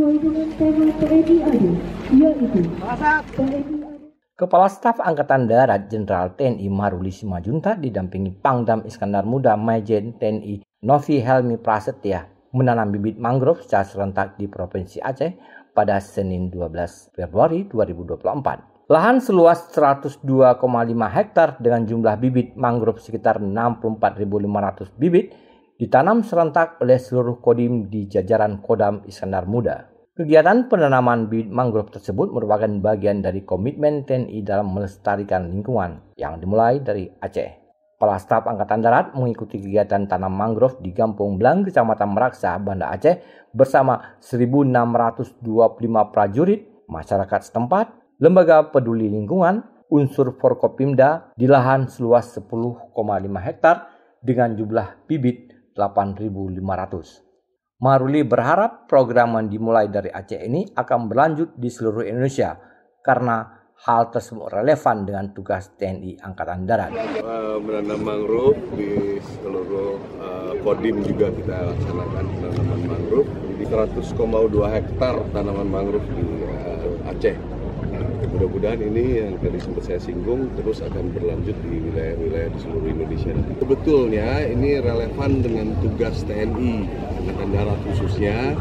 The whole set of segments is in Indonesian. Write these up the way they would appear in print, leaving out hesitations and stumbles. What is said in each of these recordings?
sesuai dengan tema TNI AD, yaitu TNI AD. Kepala Staf Angkatan Darat Jenderal TNI Maruli Simanjuntak didampingi Pangdam Iskandar Muda Majen TNI Novi Helmi Prasetya menanam bibit mangrove secara serentak di Provinsi Aceh pada Senin 12 Februari 2024. Lahan seluas 102,5 hektar dengan jumlah bibit mangrove sekitar 64.500 bibit ditanam serentak oleh seluruh kodim di jajaran Kodam Iskandar Muda. Kegiatan penanaman bibit mangrove tersebut merupakan bagian dari komitmen TNI dalam melestarikan lingkungan yang dimulai dari Aceh. Kepala Staf Angkatan Darat mengikuti kegiatan tanam mangrove di Kampung Blang, Kecamatan Meraksa, Banda Aceh bersama 1.625 prajurit, masyarakat setempat, lembaga peduli lingkungan, unsur Forkopimda di lahan seluas 10,5 hektar dengan jumlah bibit 8.500. Maruli berharap program yang dimulai dari Aceh ini akan berlanjut di seluruh Indonesia karena hal tersebut relevan dengan tugas TNI Angkatan Darat. Menanam mangrove di seluruh kodim juga kita laksanakan penanaman mangrove di 100,2 hektar tanaman mangrove di Aceh. Mudah-mudahan ini yang tadi sempat saya singgung terus akan berlanjut di wilayah-wilayah di seluruh Indonesia. Sebetulnya ini relevan dengan tugas TNI Angkatan Darat khususnya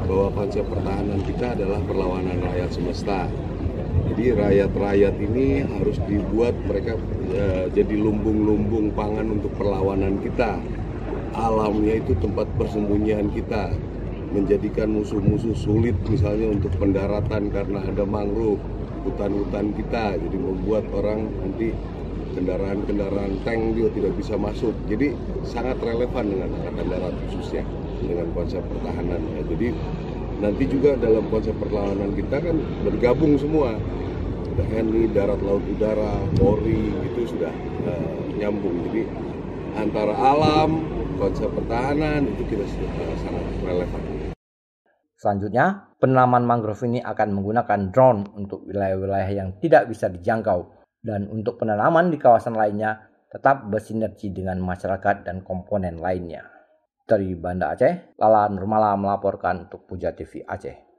bahwa konsep pertahanan kita adalah perlawanan rakyat semesta. Jadi rakyat-rakyat ini harus dibuat mereka jadi lumbung-lumbung pangan untuk perlawanan kita. Alamnya itu tempat persembunyian kita. Menjadikan musuh-musuh sulit misalnya untuk pendaratan karena ada mangrove. Hutan-hutan kita, jadi membuat orang nanti kendaraan-kendaraan tank juga tidak bisa masuk. Jadi sangat relevan dengan Angkatan Darat khususnya dengan konsep pertahanan. Jadi nanti juga dalam konsep perlawanan kita kan bergabung semua. TNI, darat, laut, udara, Polri itu sudah nyambung. Jadi antara alam, konsep pertahanan itu kita sangat relevan. Selanjutnya, penanaman mangrove ini akan menggunakan drone untuk wilayah-wilayah yang tidak bisa dijangkau dan untuk penanaman di kawasan lainnya tetap bersinergi dengan masyarakat dan komponen lainnya. Dari Banda Aceh, Lala Nurmala melaporkan untuk Puja TV Aceh.